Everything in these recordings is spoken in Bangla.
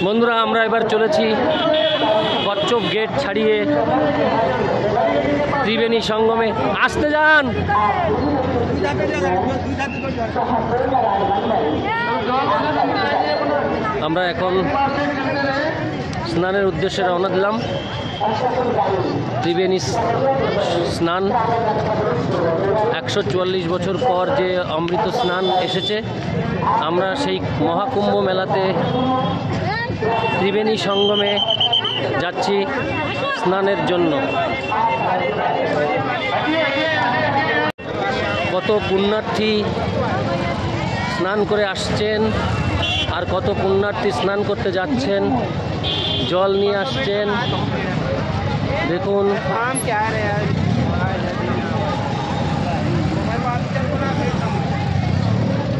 বন্ধুরা আমরা এবার চলেছি কচ্ছপ গেট ছাড়িয়ে ত্রিবেণী সঙ্গমে। আসতে যান। আমরা এখন স্নানের উদ্দেশ্যে রওনা দিলাম। ত্রিবেণী স্নান 144 বছর পর যে অমৃত স্নান এসেছে, আমরা সেই মহাকুম্ভ মেলাতে ত্রিবেণী সঙ্গমে যাচ্ছি স্নানের জন্য। কত পুণ্যার্থী স্নান করে আসছেন আর কত পুণ্যার্থী স্নান করতে যাচ্ছেন, জল নিয়ে আসছেন। দেখুন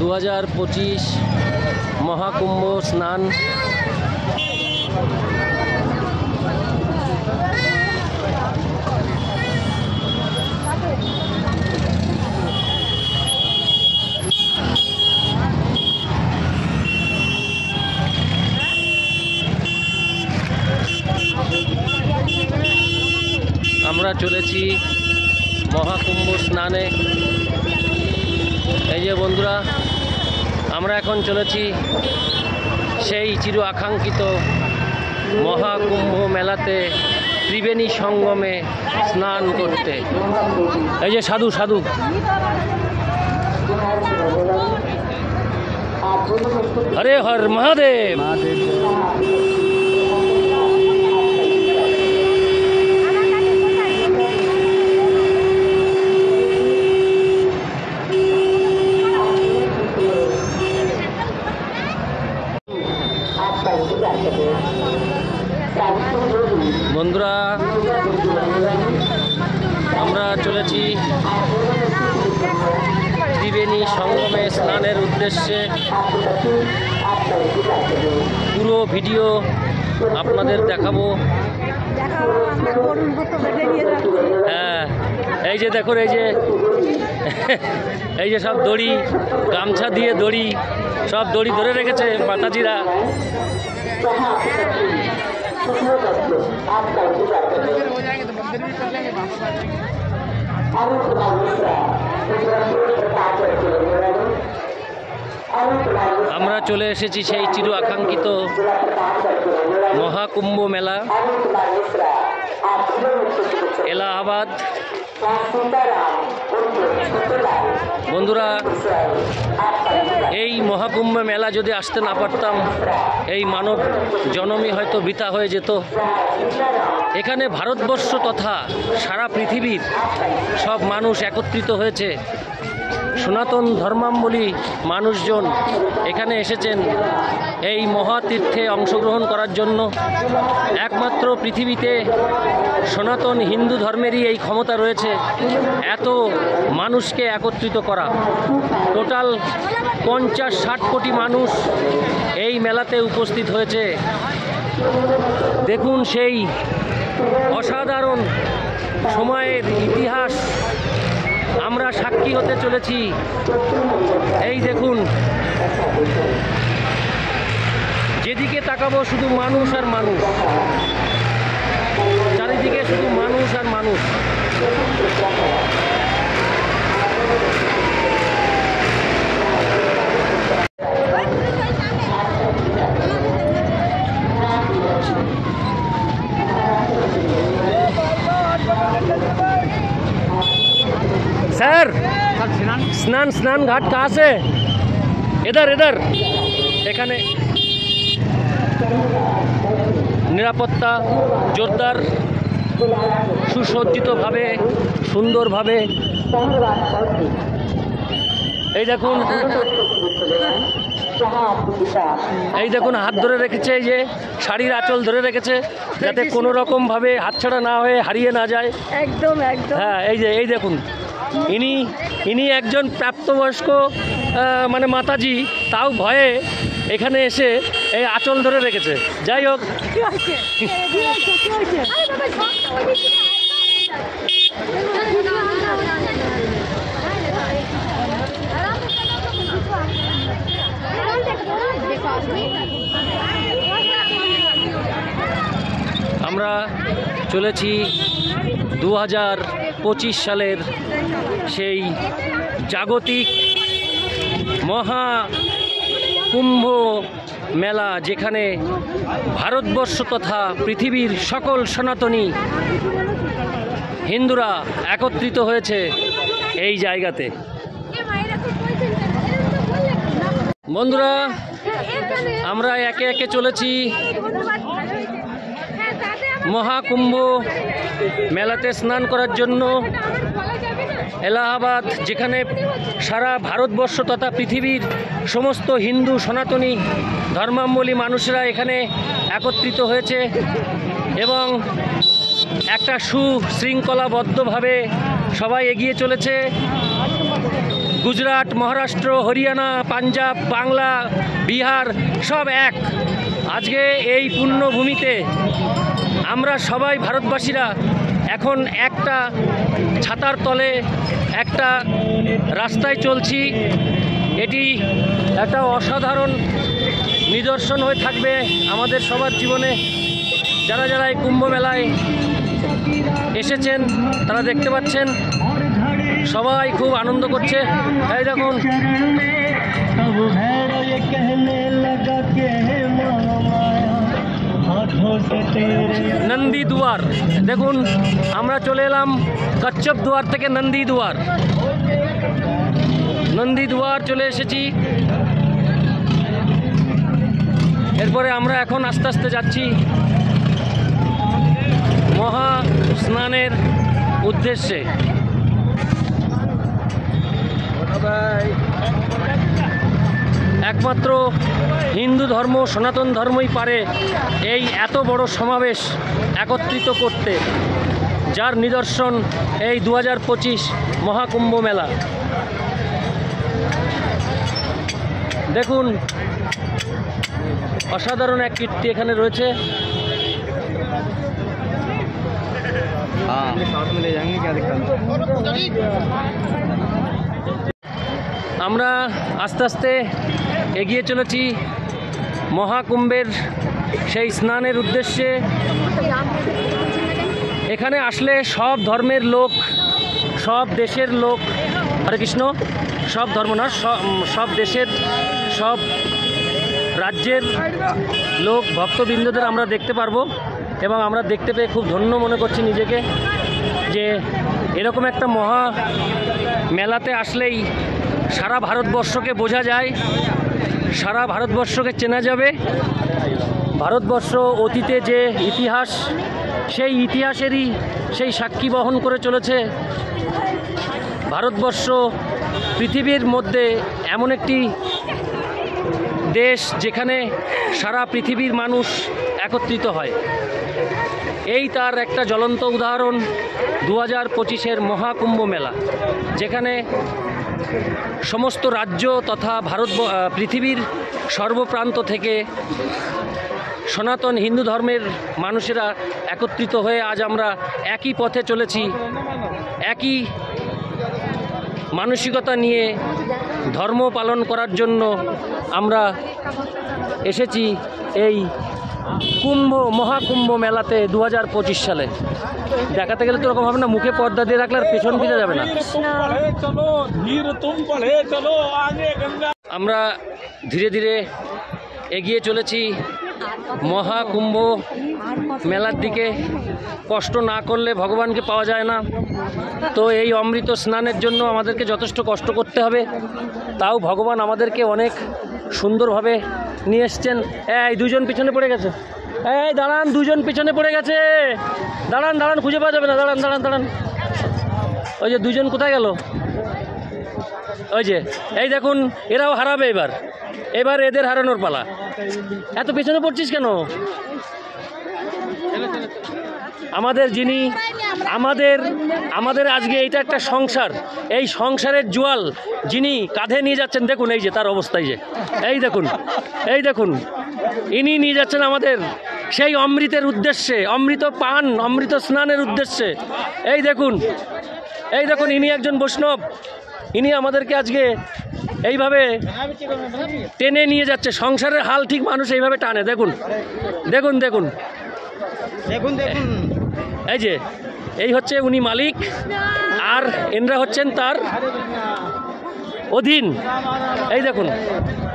(2025) মহাকুম্ভ স্নান। আমরা চলেছি মহাকুম্ভ স্নানে। এই যে বন্ধুরা, আমরা এখন চলেছি সেই চির আকাঙ্ক্ষিত মহাকুম্ভ মেলাতে ত্রিবেণী সঙ্গমে স্নান করতে। এই যে সাধু সাধু হরে হর মহাদেব। বন্ধুরা আমরা চলেছি ত্রিবেণী সঙ্গমে স্নানের উদ্দেশ্যে। পুরো ভিডিও আপনাদের দেখাবো। হ্যাঁ, এই যে দেখুন, এই যে সব দড়ি, গামছা দিয়ে দড়ি, সব দড়ি ধরে রেখেছে মাতাজিরা। আমরা চলে এসেছি সেই চির আকাঙ্ক্ষিত মহাকুম্ভ মেলা, এলাহাবাদ। বন্ধুরা, এই মহাকুম্ভ মেলা যদি আসতে না পারতাম, এই মানব জনমই হয়তো বৃথা হয়ে যেত। এখানে ভারতবর্ষ তথা সারা পৃথিবীর সব মানুষ একত্রিত হয়েছে। সনাতন ধর্মাবলম্বী মানুষজন এখানে এসেছেন এই মহাতীর্থে অংশগ্রহণ করার জন্য। একমাত্র পৃথিবীতে সনাতন হিন্দু ধর্মেরই এই ক্ষমতা রয়েছে এত মানুষকে একত্রিত করা। টোটাল 50-60 কোটি মানুষ এই মেলাতে উপস্থিত হয়েছে। দেখুন সেই অসাধারণ সময়ের ইতিহাস আমরা সাক্ষী হতে চলেছি। এই দেখুন, যেদিকে তাকাবো শুধু মানুষ আর মানুষ, চারিদিকে শুধু মানুষ আর মানুষ। सर स्नान घाट कहाँ से? इधर এখানে নিরাপত্তা জোরদার, সুসজ্জিতভাবে, সুন্দরভাবে। এই দেখুন হাত ধরে রেখেছে, এই যে শাড়ির আঁচল ধরে রেখেছে যাতে কোনো রকম ভাবে হাতছাড়া না হয়ে হারিয়ে না যায়। একদম। হ্যাঁ, এই দেখুন, ইনি একজন প্রাপ্তবয়স্ক মানে মাতাজি, তাও ভয়ে এখানে এসে এই আঁচল ধরে রেখেছে। যাই হোক, আমরা চলেছি 2025 সালের সেই জাগতিক মহা কুম্ভ মেলা, যেখানে ভারতবর্ষ তথা পৃথিবীর সকল সনাতনী হিন্দুরা একত্রিত হয়েছে এই জায়গাতে। বন্ধুরা, আমরা একে একে চলেছি মহাকুম্ভ মেলাতে স্নান করার জন্য। এলাহাবাদ, যেখানে সারা ভারতবর্ষ তথা পৃথিবীর সমস্ত হিন্দু সনাতনী ধর্মাবলম্বী মানুষরা এখানে একত্রিত হয়েছে এবং একটা সুশৃঙ্খলাবদ্ধভাবে সবাই এগিয়ে চলেছে। গুজরাট, মহারাষ্ট্র, হরিয়ানা, পাঞ্জাব, বাংলা, বিহার সব এক। আজকে এই পুণ্যভূমিতে আমরা সবাই ভারতবাসীরা এখন একটা ছাতার তলে একটা রাস্তায় চলছি। এটি একটা অসাধারণ নিদর্শন হয়ে থাকবে আমাদের সবার জীবনে। যারা যারা এই কুম্ভ মেলায় এসেছেন তারা দেখতে পাচ্ছেন সবাই খুব আনন্দ করছে। এই দেখুন, নন্দী দুয়ার দেখুন, আমরা চলে এলাম কচ্ছপ দুয়ার থেকে নন্দী দুয়ার। নন্দী দুয়ার চলে এসেছি। এরপরে আমরা এখন আস্তে আস্তে যাচ্ছি মহা স্নানের উদ্দেশ্যে। একমাত্র হিন্দু ধর্ম, সনাতন ধর্মই পারে এই এত বড় সমাবেশ একত্রিত করতে, যার নিদর্শন এই 2025 মহাকুম্ভ মেলা। দেখুন, অসাধারণ এক কীর্তি এখানে রয়েছে। আমরা আস্তে আস্তে এগিয়ে চলেছি মহাকুম্ভের সেই স্নানের উদ্দেশ্যে। এখানে আসলে সব ধর্মের লোক, সব দেশের লোক, হরে কৃষ্ণ, সব ধর্ম না, সব দেশের, সব রাজ্যের লোক, ভক্তবৃন্দদের আমরা দেখতে পারবো এবং আমরা দেখতে পেয়ে খুব ধন্য মনে করছি নিজেকে যে এরকম একটা মহা মেলাতে আসলেই সারা ভারতবর্ষকে বোঝা যায়, সারা ভারতবর্ষকে চেনা যাবে। ভারতবর্ষ অতীতে যে ইতিহাস, সেই ইতিহাসেরই সেই সাক্ষী বহন করে চলেছে। ভারতবর্ষ পৃথিবীর মধ্যে এমন একটি দেশ যেখানে সারা পৃথিবীর মানুষ একত্রিত হয়। এই তার একটা জ্বলন্ত উদাহরণ 2025 মহাকুম্ভ মেলা, যেখানে সমস্ত রাজ্য তথা পৃথিবীর সর্বপ্রান্ত থেকে সনাতন হিন্দু ধর্মের মানুষেরা একত্রিত হয়ে আজ আমরা একই পথে চলেছি, একই মানসিকতা নিয়ে ধর্ম পালন করার জন্য আমরা এসেছি এই মহাকুম্ভ মেলাতে 2025 সালে। দেখাতে গেলে তো এরকম হবে না, মুখে পর্দা দিয়ে রাখলে আর পেছন ফিরে যাবে না। আমরা ধীরে ধীরে এগিয়ে চলেছি মহাকুম্ভ মেলার দিকে। কষ্ট না করলে ভগবানকে পাওয়া যায় না। তো এই অমৃত স্নানের জন্য আমাদেরকে যথেষ্ট কষ্ট করতে হবে, তাও ভগবান আমাদেরকে অনেক সুন্দরভাবে নিয়ে এসছেন। এই দুজন পিছনে পড়ে গেছে, এই দাঁড়ান, দুজন পিছনে পড়ে গেছে, দাঁড়ান দাঁড়ান, খুঁজে পাওয়া যাবে না, দাঁড়ান দাঁড়ান দাঁড়ান। ওই যে দুজন কোথায় গেল? ওই যে, এই দেখুন, এরাও হারাবে এবার, এবার এদের হারানোর পালা। এত পেছনে পড়ছিস কেন? আমাদের যিনি আমাদের আজকে এইটা একটা সংসার, এই সংসারের জোয়াল যিনি কাঁধে নিয়ে যাচ্ছেন, দেখুন এই যে তার অবস্থায়, যে এই দেখুন ইনি নিয়ে যাচ্ছেন আমাদের সেই অমৃতের উদ্দেশ্যে, অমৃত পান, অমৃত স্নানের উদ্দেশ্যে। এই দেখুন ইনি একজন বৈষ্ণব, ইনি আমাদেরকে আজকে এইভাবে টেনে নিয়ে যাচ্ছে। সংসারের হাল ঠিক মানুষ এইভাবে টানে, দেখুন দেখুন দেখুন। দেখুন দেখুন, এই যে এই হচ্ছে উনি মালিক, আর এনরা হচ্ছেন তার অধীন। এই দেখুন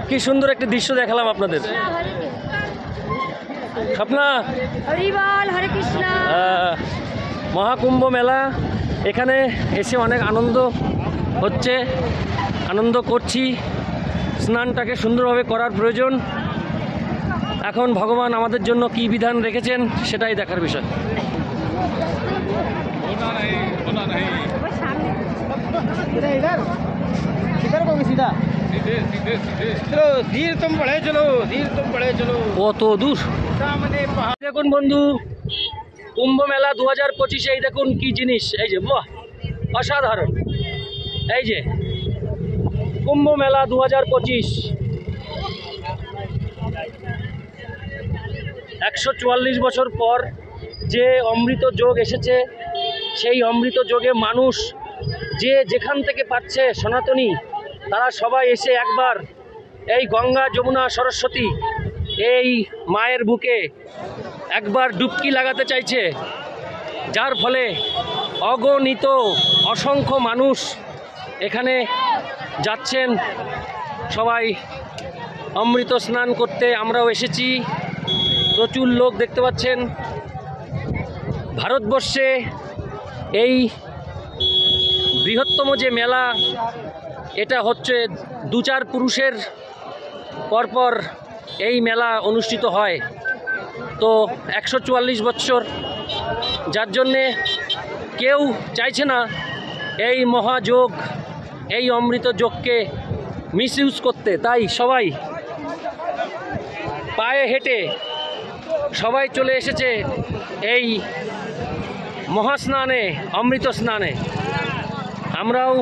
কি সুন্দর একটি দৃশ্য দেখালাম আপনাদের। স্বপ্না, হরি বল, হরে কৃষ্ণ। মহাকুম্ভ মেলা, এখানে এসে অনেক আনন্দ হচ্ছে, আনন্দ করছি। স্নানটাকে সুন্দরভাবে করার প্রয়োজন। এখন ভগবান আমাদের জন্য কি বিধান রেখেছেন সেটাই দেখার বিষয়। ধীর তুম বড়ে চলো, ধীর তুম বড়ে চলো। কত দূর দেখুন বন্ধু, কুম্ভ মেলা 2025। এই দেখুন কি জিনিস, এই যে বাহ, অসাধারণ। এই যে কুম্ভ মেলা 2025, 144 বছর পর যে অমৃত যোগ এসেছে, সেই অমৃত যোগে মানুষ যে যেখান থেকে পাচ্ছে সনাতনী, তারা সবাই এসে একবার এই গঙ্গা যমুনা সরস্বতী এই মায়ের বুকে একবার ডুবকি লাগাতে চাইছে, যার ফলে অগণিত অসংখ্য মানুষ এখানে যাচ্ছেন সবাই অমৃত স্নান করতে। আমরাও এসেছি, প্রচুর লোক দেখতে পাচ্ছেন। ভারতবর্ষে এই বৃহত্তম যে মেলা, এটা হচ্ছে 2-4 পুরুষের পরপর এই মেলা অনুষ্ঠিত হয়। তো 144 বছর, যার জন্যে কেউ চাইছে না এই মহাযোগ, এই অমৃত যোগকে মিসইউজ করতে। তাই সবাই পায়ে হেঁটে সবাই চলে এসেছে এই মহাস্নানে, অমৃত স্নানে। আমরাও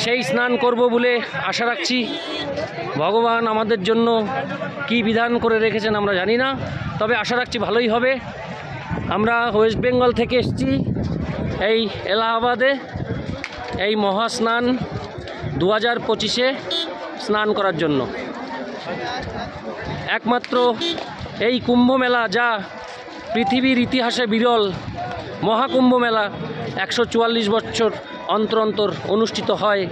সেই স্নান করব বলে আশা রাখছি। ভগবান আমাদের জন্য কি বিধান করে রেখেছেন আমরা জানি না, তবে আশা রাখছি ভালোই হবে। আমরা ওয়েস্ট বেঙ্গল থেকে এসেছি এই এলাহাবাদে এই মহাস্নান 2025-এ স্নান করার জন্য। একমাত্র এই কুম্ভ মেলা, যা পৃথিবীর ইতিহাসে বিরল মহাকুম্ভ মেলা, 144 বছর অন্তর অন্তর অনুষ্ঠিত হয়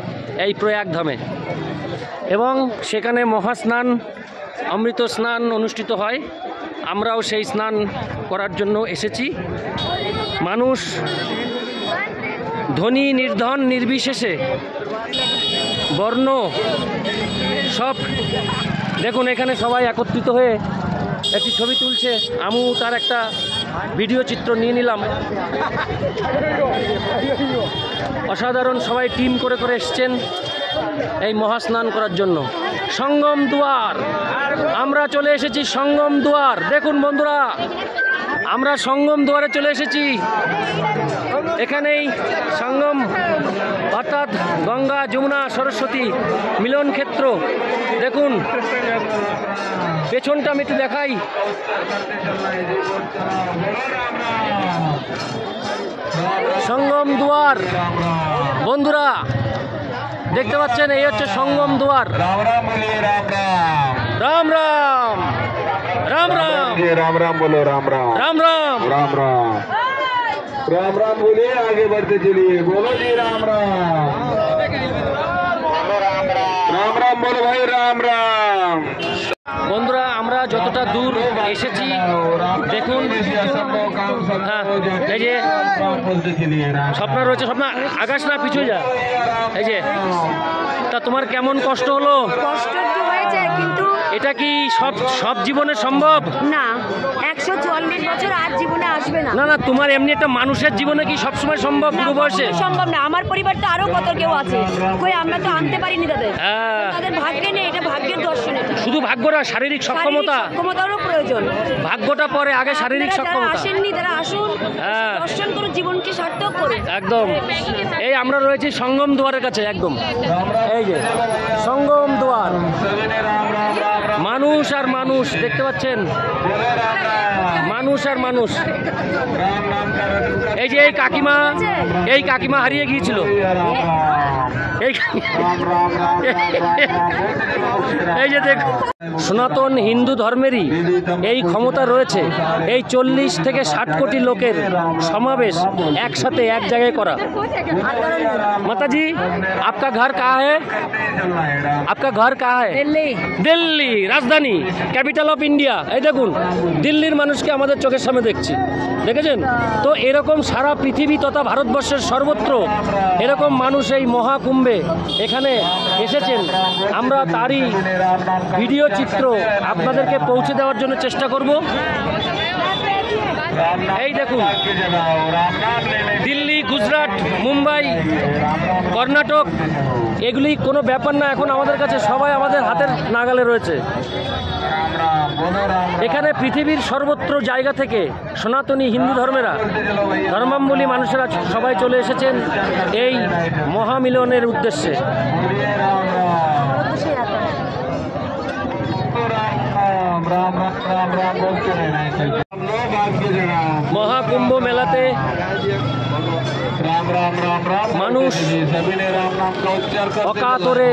এই প্রয়াগধামে, এবং সেখানে মহাস্নান, অমৃত স্নান অনুষ্ঠিত হয়। আমরাও সেই স্নান করার জন্য এসেছি। মানুষ ধনী নির্ধন নির্বিশেষে, বর্ণ সব, দেখুন এখানে সবাই একত্রিত হয়ে একটি ছবি তুলছে। আমিও তার একটা ভিডিও চিত্র নিয়ে নিলাম। অসাধারণ, সবাই টিম করে করে এসছেন এই মহাস্নান করার জন্য। সঙ্গম দুয়ার, আমরা চলে এসেছি সঙ্গম দুয়ার। দেখুন বন্ধুরা, আমরা সঙ্গম দুয়ারে চলে এসেছি। এখানেই সঙ্গম, অর্থাৎ গঙ্গা যমুনা সরস্বতী মিলন ক্ষেত্র। দেখুন পেছনটা আমি একটু দেখাই। সঙ্গম দুয়ার বন্ধুরা দেখতে পাচ্ছেন, এই হচ্ছে সঙ্গম দুয়ার। রাম রাম রাম রাম राम राम बोलो, राम राम राम राम राम राम राम राम बोलिए, आगे बढ़ते चलिए, बोलो जी राम राम राम राम बोलो भाई, राम राम। বন্ধুরা আমরা যতটা দূর এসেছি দেখুন, হ্যাঁ এই যে স্বপ্না রয়েছে। স্বপ্না আকাশ না পিছু যা। এই যে, তা তোমার কেমন কষ্ট হলো? কষ্ট একটু হয়েছে, কিন্তু এটা কি সব জীবনে সম্ভব? না, 144 বছর আর জীবনে আসবে না। না না, তোমার এমনি একটা মানুষের জীবনে কি সবসময় সম্ভব বুড়ো বয়সে? সম্ভব না। আমার পরিবার তো আরো কত কেউ আছে, কই আমরা তো আনতে পারিনি তাদের। হ্যাঁ, তাদের ভাগ্যে নেই, এটা ভাগ্যের দর্শন। এটা শুধু ভাগ্য না, শারীরিক সক্ষমতা, সক্ষমতারও প্রয়োজন। ভাগ্যটা পরে, আগে শারীরিক আপনারা যারা সক্ষমতা। আসেননি তারা আসুন, হ্যাঁ। দর্শন করুন, জীবনকে সার্থক করুন। একদম। এই আমরা রয়েছি সঙ্গম দুয়ারের কাছে, একদম এই যে সঙ্গম দুয়ার। মানুষ আর মানুষ দেখতে পাচ্ছেন, মানুষ আর মানুষ। এই যে এই কাকিমা হারিয়ে গিয়েছিল। এই যে দেখো। সনাতন হিন্দু ধর্মেরই এই ক্ষমতা রয়েছে এই 40 থেকে 60 কোটি লোকের সমাবেশ একসাথে এক জায়গায় করা। মাতাজি, आपका घर कहाँ है? आपका घर कहाँ है? দিল্লি, রাজধানী, ক্যাপিটাল অফ ইন্ডিয়া। এই দেখুন দিল্লির মানুষকে আমাদের চোখের সামনে দেখছি, দেখেছেন তো? এরকম সারা পৃথিবী তথা ভারতবর্ষের সর্বত্র এরকম মানুষ এই মহাকুম্ভে এখানে এসেছেন। আমরা তারই ভিডিও চিত্র আপনাদেরকে পৌঁছে দেওয়ার জন্য চেষ্টা করব। এই দেখুন দিল্লি, গুজরাট, মুম্বাই, কর্ণাটক এগুলি কোনো ব্যাপার না, এখন আমাদের কাছে সবাই আমাদের হাতের নাগালে রয়েছে। এখানে পৃথিবীর সর্বত্র জায়গা থেকে সনাতনী হিন্দু ধর্মাবলম্বী মানুষেরা সবাই চলে এসেছেন এই মহামিলনের উদ্দেশ্যে। মহাকুম্ভ মেলাতে মানুষ অকাতরে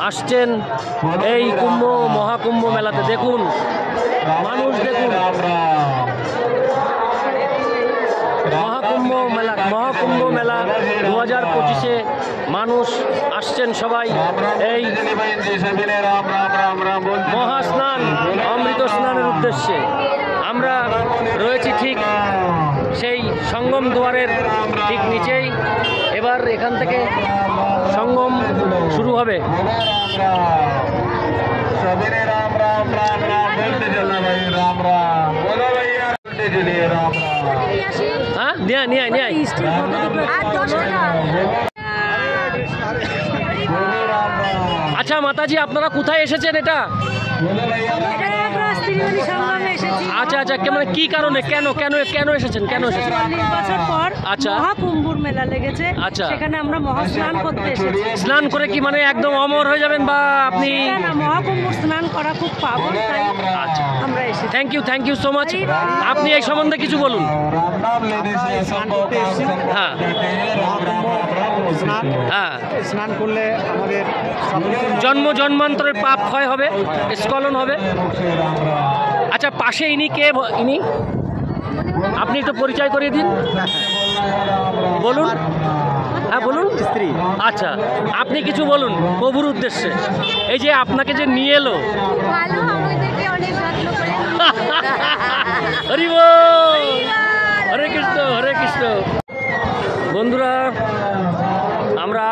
আসছেন এই মহাকুম্ভ মেলাতে। দেখুন মানুষ, দেখুন মহাকুম্ভ মেলা 2025-এ মানুষ আসছেন সবাই এই মহাস্নান, অমৃত স্নানের উদ্দেশ্যে। আমরা রয়েছি ঠিক সেই সঙ্গম দুয়ারের ঠিক নিচেই। এবার এখান থেকে সঙ্গম শুরু হবে। হ্যাঁ, নিয়ে আচ্ছা মাতাজি, আপনারা কোথায় এসেছেন? এটা আচ্ছা আচ্ছা, মানে কি কারণে, কেন এসেছেন? 40 বছর পর আচ্ছা মহাকুম্ভর মেলা লেগেছে। আচ্ছা, সেখানে আমরা মহাস্নান করতে এসেছি। স্নান করে কি মানে একদম অমর হয়ে যাবেন বা আপনি? মহাকুম্ভর স্নান করা খুব পাবন, তাই আমরা এসেছি। Thank you so much. আপনি এই সম্বন্ধে কিছু বলুন। হ্যাঁ হ্যাঁ, স্নান করলে আমাদের জন্মান্তরের পাপ ক্ষয় হবে, স্খলন হবে। আচ্ছা, পাশে ইনি কে? ইনি আপনি একটু পরিচয় করিয়ে দিন, বলুন। হ্যাঁ বলুন। স্ত্রী। আচ্ছা, আপনি কিছু বলুন প্রভুর উদ্দেশ্যে। এই যে আপনাকে যে নিয়ে এলো, ভালো, আমাদেরকে অনেক যত্ন করে। হরি বল, হরে কৃষ্ণ। বন্ধুরা, আমরা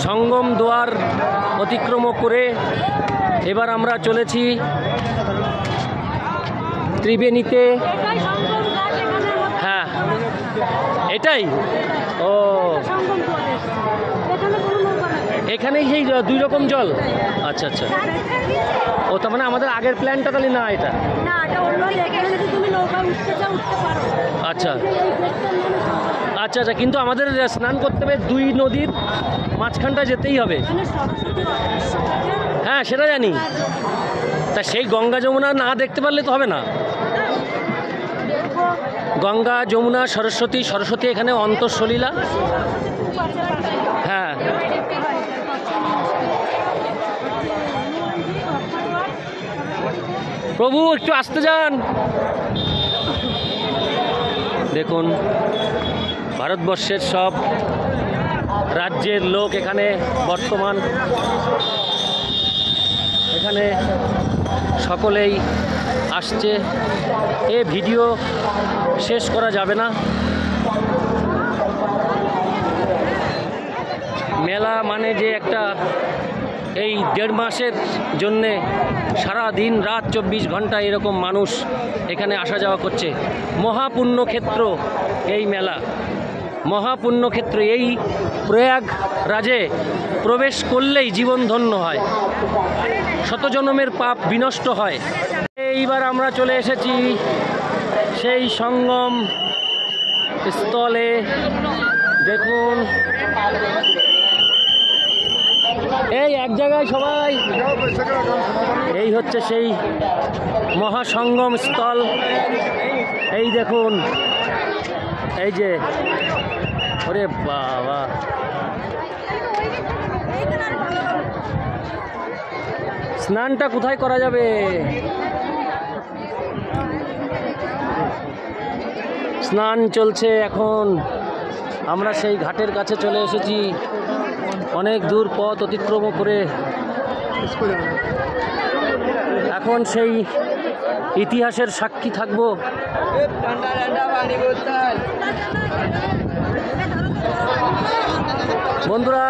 সঙ্গম দুয়ার অতিক্রম করে এবার আমরা চলেছি ত্রিবেণীতে। হ্যাঁ, এটাই। ও, এখানে সেই 2 রকম জল। আচ্ছা আচ্ছা, ও তার মানে আমাদের আগের প্ল্যানটা তাহলে না এটা? না, এটা অন্য জায়গায়। যদি তুমি নৌকা উঠতে চাও উঠতে পারো। আচ্ছা আচ্ছা, কিন্তু আমাদের স্নান করতে হবে 2 নদীর মাঝখানটা যেতেই হবে। হ্যাঁ, সেটা জানি। তা সেই গঙ্গা যমুনা না দেখতে পারলে তো হবে না। গঙ্গা, যমুনা, সরস্বতী এখানে অন্তঃসলীলা। হ্যাঁ, প্রভু একটু আসতে যান। দেখুন ভারতবর্ষের সব রাজ্যের লোক এখানে বর্তমান, এখানে সকলেই আসছে। এ ভিডিও শেষ করা যাবে না। মেলা মানে যে একটা এই 1.5 মাসের জন্যে সারা দিন রাত 24 ঘন্টা এরকম মানুষ এখানে আসা যাওয়া করছে। মহাপুণ্যক্ষেত্র এই মেলা, মহাপুণ্যক্ষেত্র। এই প্রয়াগরাজে প্রবেশ করলেই জীবন ধন্য হয়, শতজন্মের পাপ বিনষ্ট হয়। এইবার আমরা চলে এসেছি সেই সঙ্গম স্থলে। দেখুন এই এক জায়গায় সবাই, এই হচ্ছে সেই মহাসঙ্গম স্থল। এই দেখুন, এই যে, ওরে বাবা, স্নানটা কোথায় করা যাবে? স্নান চলছে এখন। আমরা সেই ঘাটের কাছে চলে এসেছি, অনেক দূর পথ অতিক্রম করে। এখন সেই ইতিহাসের সাক্ষী থাকব। বন্ধুরা,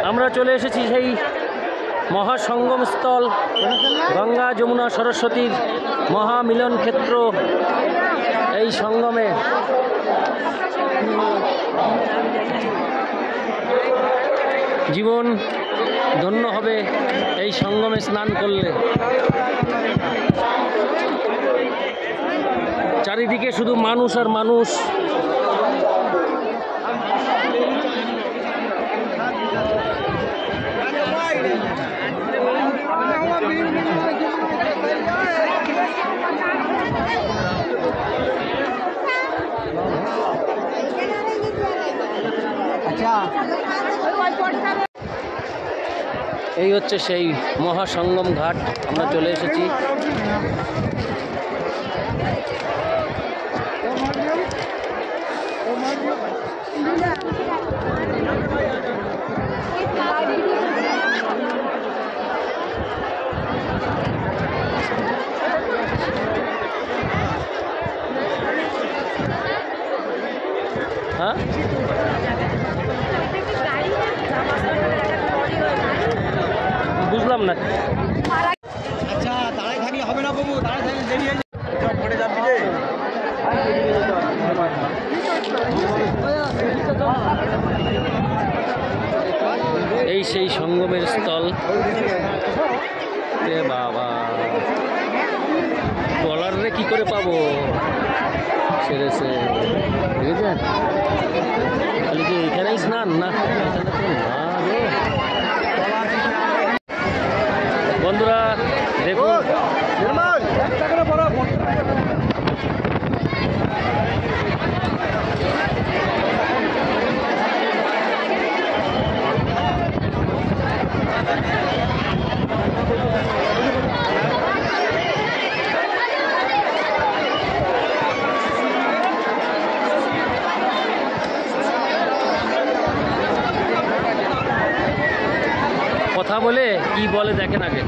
আমরা চলে এসেছি সেই মহাসঙ্গম স্থল, গঙ্গা যমুনা সরস্বতীর মহামিলন ক্ষেত্র। এই সঙ্গমে জীবন ধন্য হবে এই সঙ্গমে স্নান করলে। চারিদিকে শুধু মানুষ আর মানুষ। এই হচ্ছে সেই মহাসঙ্গম ঘাট, আমরা চলে এসেছি। হ্যাঁ, বুঝলাম না। আচ্ছা, দাঁড়াই থাকলে হবে না বাবু, দাঁড়াই থাকলে দেরি হয়ে যাবে, পড়ে যাবি যে। এই সেই সঙ্গমের স্থল। এ বাবা, ট্রলারে কি করে পাবো? সেরেছে, বুঝেছেন? তাহলে কি এখানেই স্নান? না, এখানে তো না রে। বন্ধুরা দেখুন, কথা বলে কি বলে দেখেন আগে।